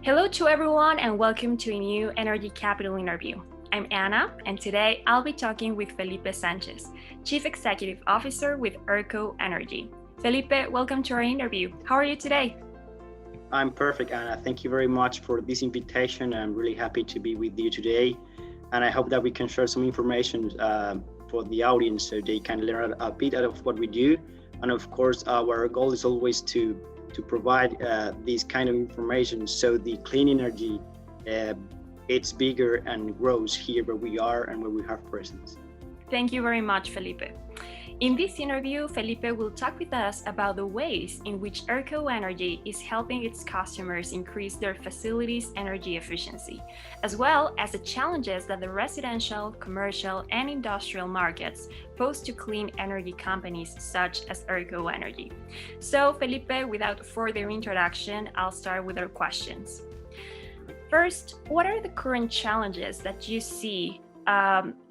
Hello to everyone and welcome to a new Energy Capital interview. I'm Anna and today I'll be talking with Felipe Sánchez, Chief Executive Officer with Erco Energy. Felipe, welcome to our interview. How are you today? I'm perfect, Anna. Thank you very much for this invitation. I'm really happy to be with you today. And I hope that we can share some information for the audience so they can learn a bit out of what we do. And of course, our goal is always to provide this kind of information so the clean energy it's bigger and grows here where we are and where we have presence. Thank you very much, Felipe. In this interview, Felipe will talk with us about the ways in which Erco Energy is helping its customers increase their facilities' energy efficiency, as well as the challenges that the residential, commercial, and industrial markets pose to clean energy companies such as Erco Energy. So, Felipe, without further introduction, I'll start with our questions. First, what are the current challenges that you see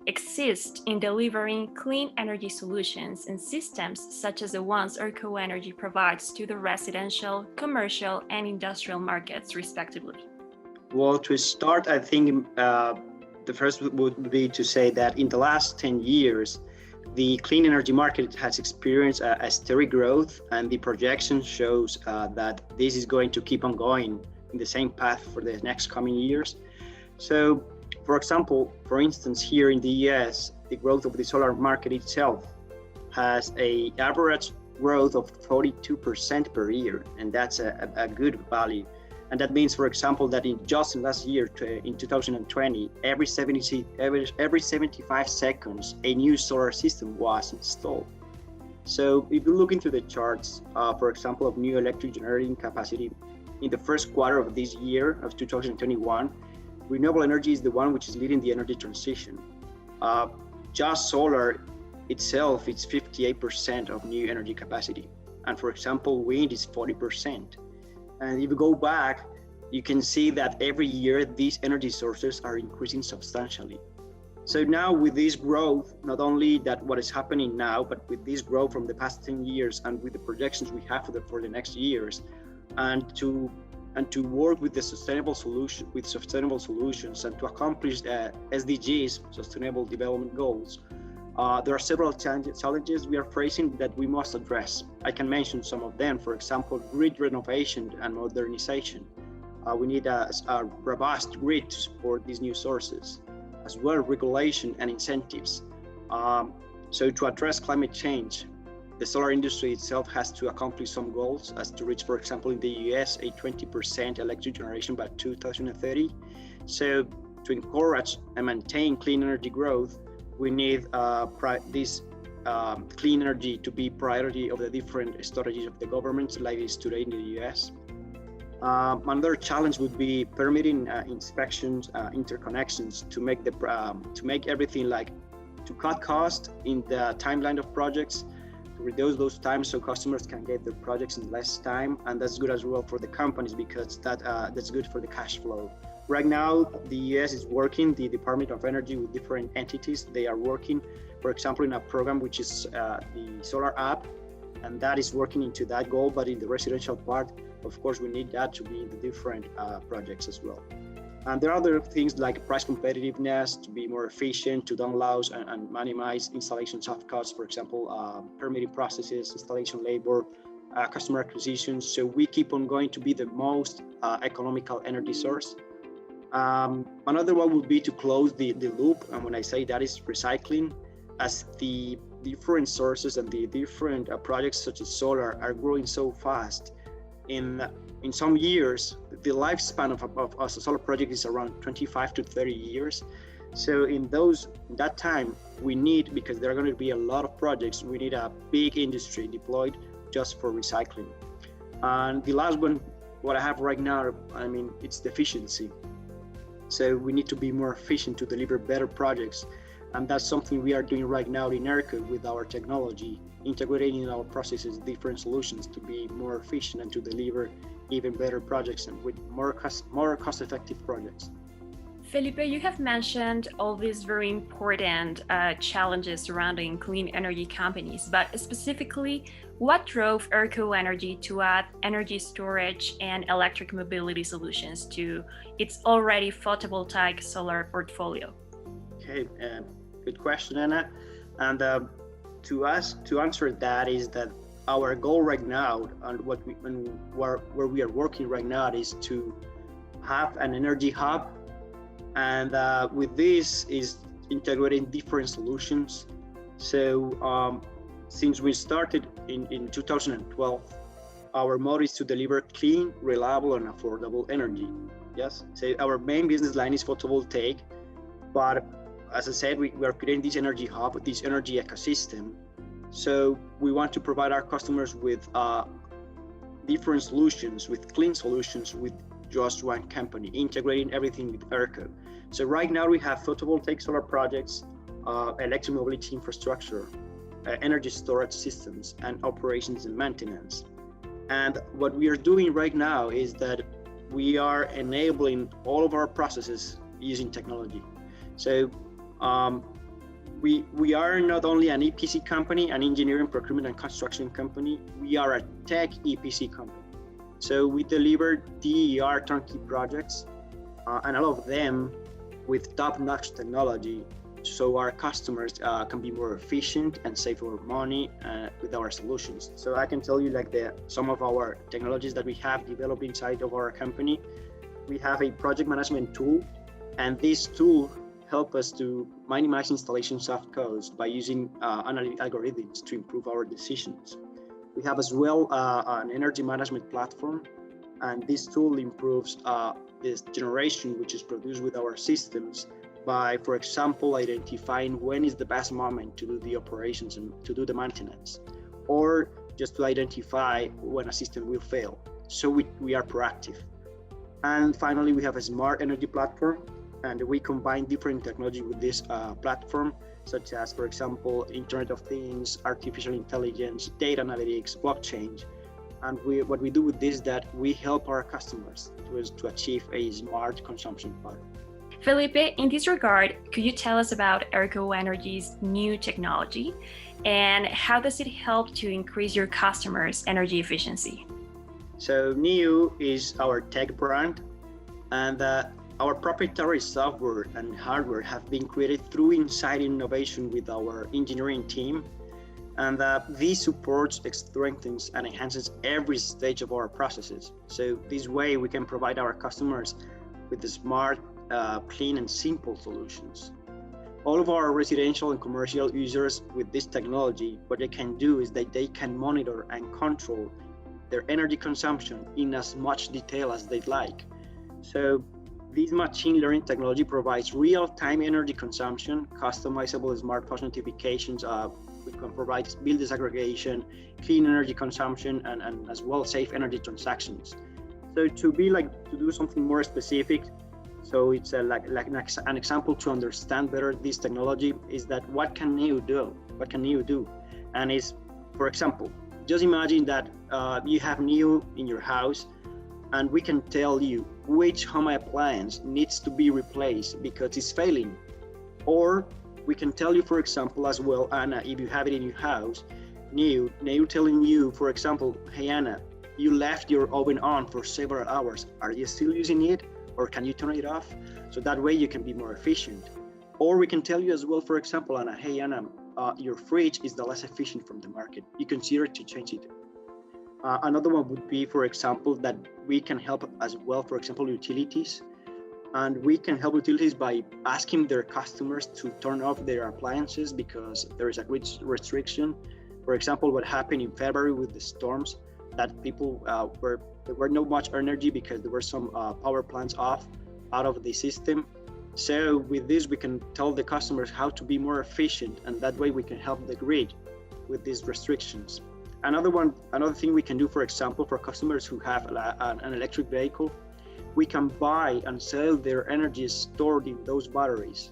exist in delivering clean energy solutions and systems such as the ones Erco Energy provides to the residential, commercial, and industrial markets, respectively? Well, to start, I think the first would be to say that in the last 10 years, the clean energy market has experienced a steady growth, and the projection shows that this is going to keep on going in the same path for the next coming years. So, for example, for instance, here in the US, the growth of the solar market itself has an average growth of 42% per year, and that's a good value. And that means, for example, that in last year, in 2020, every 75 seconds, a new solar system was installed. So if you look into the charts, for example, of new electric generating capacity, in the first quarter of this year, of 2021, renewable energy is the one which is leading the energy transition. Just solar itself, it's 58% of new energy capacity. And for example, wind is 40%. And if you go back, you can see that every year these energy sources are increasing substantially. So now with this growth, not only that what is happening now, but with this growth from the past 10 years and with the projections we have for the next years, and to work with the sustainable solutions and to accomplish SDGs, Sustainable Development Goals, there are several challenges we are facing that we must address. I can mention some of them. For example, grid renovation and modernization. We need a robust grid to support these new sources, as well regulation and incentives. So to address climate change, the solar industry itself has to accomplish some goals as to reach, for example, in the US, a 20% electric generation by 2030. So to encourage and maintain clean energy growth, we need this clean energy to be priority of the different strategies of the government, like it is today in the US. Another challenge would be permitting inspections, interconnections to make everything to cut cost in the timeline of projects, to reduce those times so customers can get their projects in less time, and that's good as well for the companies because that's good for the cash flow. Right now, the US is working, the Department of Energy, with different entities. They are working, for example, in a program which is the Solar App, and that is working into that goal. But in the residential part, of course, we need that to be in the different projects as well. And there are other things like price competitiveness, to be more efficient, to don't lose and minimize installation soft costs, for example, permitting processes, installation labor, customer acquisition. So we keep on going to be the most economical energy source. Another one would be to close the loop. And when I say that is recycling, as the different sources and the different projects such as solar are growing so fast. In some years, the lifespan of a solar project is around 25 to 30 years. So in that time, we need, because there are going to be a lot of projects, we need a big industry deployed just for recycling. And the last one, what I have right now, it's the efficiency. So we need to be more efficient to deliver better projects. And that's something we are doing right now in Erco with our technology, integrating in our processes different solutions to be more efficient and to deliver even better projects and with more cost-effective projects. Felipe, you have mentioned all these very important challenges surrounding clean energy companies, but specifically, what drove Erco Energy to add energy storage and electric mobility solutions to its already photovoltaic solar portfolio? Okay, good question, Anna. And to answer that is that our goal right now and where we are working right now is to have an energy hub, and with this is integrating different solutions. So since we started in 2012, our motto is to deliver clean, reliable, and affordable energy. Yes, so our main business line is photovoltaic, but as I said, we are creating this energy hub, this energy ecosystem. So we want to provide our customers with different solutions, with clean solutions, with just one company, integrating everything with Erco. So right now we have photovoltaic solar projects, electric mobility infrastructure, energy storage systems, and operations and maintenance. And what we are doing right now is that we are enabling all of our processes using technology. So we are not only an EPC company, an engineering, procurement, and construction company, we are a tech EPC company. So we deliver DER turnkey projects, and all of them with top-notch technology, so our customers can be more efficient and save more money with our solutions. So I can tell you like some of our technologies that we have developed inside of our company. We have a project management tool, and this tool help us to minimize installation soft costs by using analytic algorithms to improve our decisions. We have as well an energy management platform, and this tool improves this generation which is produced with our systems by, for example, identifying when is the best moment to do the operations and to do the maintenance, or just to identify when a system will fail. So we are proactive. And finally, we have a smart energy platform, and we combine different technology with this platform, such as, for example, Internet of Things, artificial intelligence, data analytics, blockchain. And what we do with this is that we help our customers to achieve a smart consumption pattern. Felipe, in this regard, could you tell us about Erco Energy's new technology and how does it help to increase your customers' energy efficiency? So NEO is our tech brand, and our proprietary software and hardware have been created through inside innovation with our engineering team. And this supports, strengthens, and enhances every stage of our processes. So this way we can provide our customers with the smart, clean, and simple solutions. All of our residential and commercial users with this technology, what they can do is that they can monitor and control their energy consumption in as much detail as they'd like. So this machine learning technology provides real-time energy consumption, customizable smart push notifications. We can provide bill disaggregation, clean energy consumption, and as well safe energy transactions. So to do something more specific, so it's an example to understand better this technology is that what can NEO do? What can NEO do? And is, for example, just imagine that you have NEO in your house, and we can tell you which home appliance needs to be replaced because it's failing. Or we can tell you, for example, as well, Anna, if you have it in your house, NEO telling you, for example, hey Anna, you left your oven on for several hours. Are you still using it? Or can you turn it off? So that way you can be more efficient. Or we can tell you as well, for example, Anna, hey Anna, your fridge is the less efficient from the market. You consider to change it. Another one would be, for example, that we can help as well, for example, utilities. And we can help utilities by asking their customers to turn off their appliances because there is a grid restriction. For example, what happened in February with the storms, that people there were not much energy because there were some power plants out of the system. So with this, we can tell the customers how to be more efficient, and that way we can help the grid with these restrictions. Another thing we can do, for example, for customers who have an electric vehicle, we can buy and sell their energy stored in those batteries.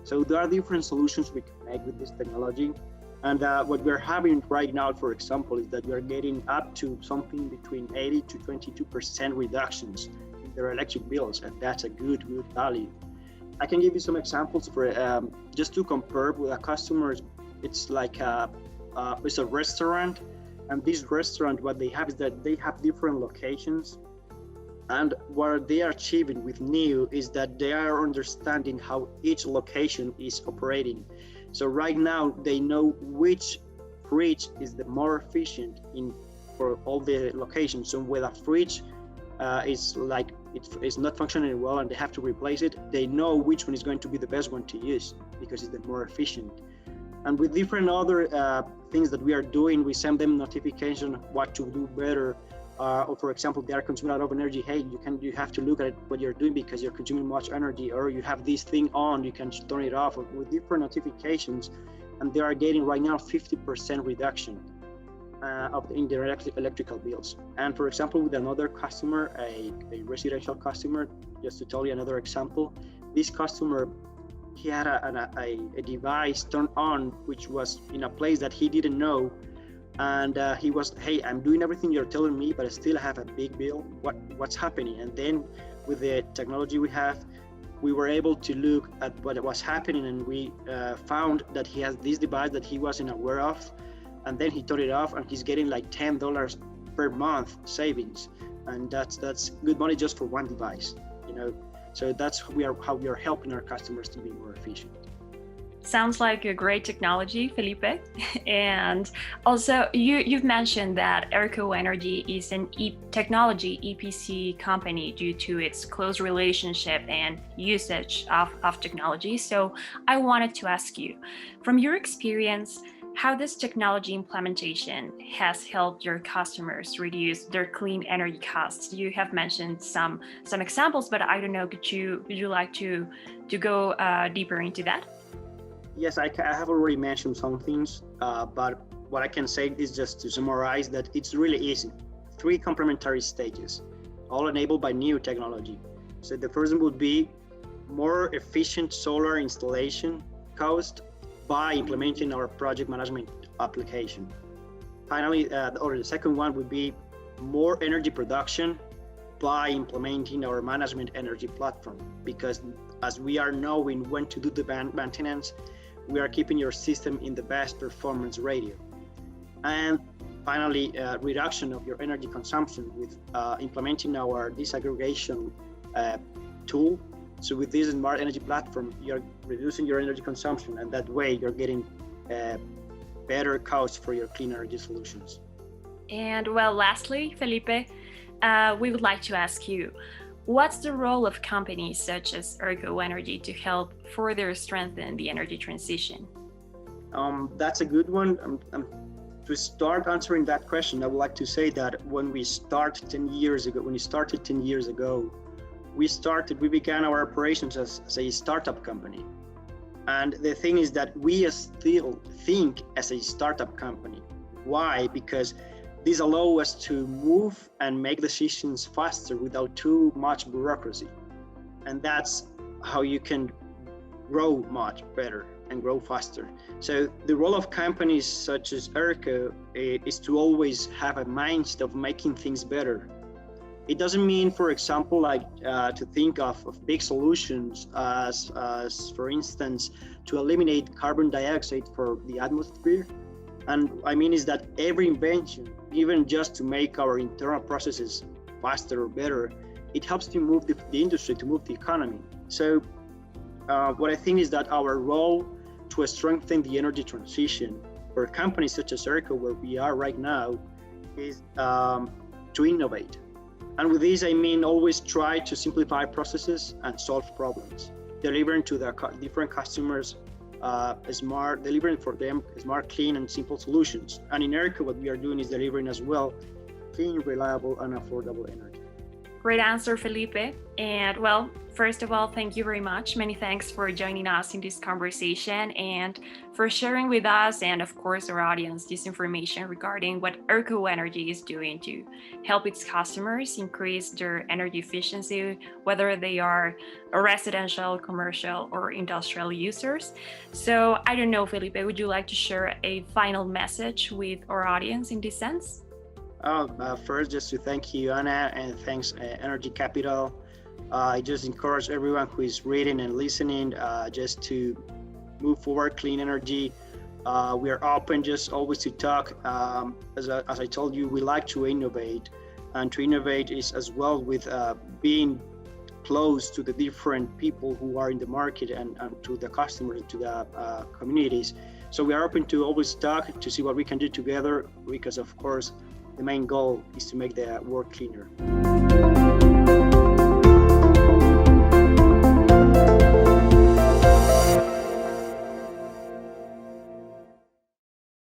So there are different solutions we can make with this technology. And what we're having right now, for example, is that we are getting up to something between 80 to 22% reductions in their electric bills, and that's a good value. I can give you some examples for just to compare with a customer. It's like it's a restaurant, and this restaurant, what they have is that they have different locations, and what they are achieving with new is that they are understanding how each location is operating. So right now they know which fridge is the more efficient in for all the locations. So when a fridge is like it's not functioning well and they have to replace it, they know which one is going to be the best one to use because it's the more efficient. And with different other things that we are doing, we send them notification what to do better. Or for example, they are consuming a lot of energy. Hey, you have to look at what you're doing because you're consuming much energy, or you have this thing on, you can turn it off, or with different notifications. And they are getting right now 50% reduction of the indirect electrical bills. And for example, with another customer, a residential customer, just to tell you another example, this customer, he had a device turned on which was in a place that he didn't know, and he was, hey, I'm doing everything you're telling me, but I still have a big bill. What's happening? And then with the technology we have, we were able to look at what was happening, and we found that he has this device that he wasn't aware of, and then he turned it off, and he's getting like $10 per month savings, and that's good money just for one device, you know. So that's how we are helping our customers to be more efficient. Sounds like a great technology, Felipe. And also, you've mentioned that Erco Energy is an technology EPC company due to its close relationship and usage of technology. So I wanted to ask you, from your experience, how this technology implementation has helped your customers reduce their clean energy costs. You have mentioned some examples, but I don't know, would you like to go deeper into that? Yes, I have already mentioned some things, but what I can say is just to summarize that it's really easy. 3 complementary stages, all enabled by new technology. So the first one would be more efficient solar installation cost by implementing our project management application. Finally, the second one would be more energy production by implementing our management energy platform, because as we are knowing when to do the maintenance, we are keeping your system in the best performance radio. And finally, reduction of your energy consumption with implementing our disaggregation tool. So with this smart energy platform, you're reducing your energy consumption, and that way you're getting better costs for your clean energy solutions. And well, lastly, Felipe, we would like to ask you, what's the role of companies such as Erco Energy to help further strengthen the energy transition? That's a good one. To start answering that question, I would like to say that when we started 10 years ago, we began our operations as a startup company. And the thing is that we still think as a startup company. Why? Because this allows us to move and make decisions faster without too much bureaucracy. And that's how you can grow much better and grow faster. So the role of companies such as Erco is to always have a mindset of making things better. It doesn't mean, for example, like to think of big solutions as for instance, to eliminate carbon dioxide for the atmosphere. And I mean is that every invention, even just to make our internal processes faster or better, it helps to move the industry, to move the economy. So what I think is that our role to strengthen the energy transition for companies such as Erco, where we are right now, is to innovate. And with this, I mean always try to simplify processes and solve problems, delivering to the different customers delivering for them smart, clean, and simple solutions. And in Erco, what we are doing is delivering as well clean, reliable, and affordable energy. Great answer, Felipe. And well, first of all, thank you very much. Many thanks for joining us in this conversation and for sharing with us and of course our audience this information regarding what Erco Energy is doing to help its customers increase their energy efficiency, whether they are residential, commercial, or industrial users. So I don't know, Felipe, would you like to share a final message with our audience in this sense? First, just to thank you, Anna, and thanks Energy Capital I just encourage everyone who is reading and listening just to move forward clean energy. We are open just always to talk. As I told you, we like to innovate, and to innovate is as well with being close to the different people who are in the market and to the customers, to the communities. So we are open to always talk to see what we can do together, because of course the main goal is to make the world cleaner.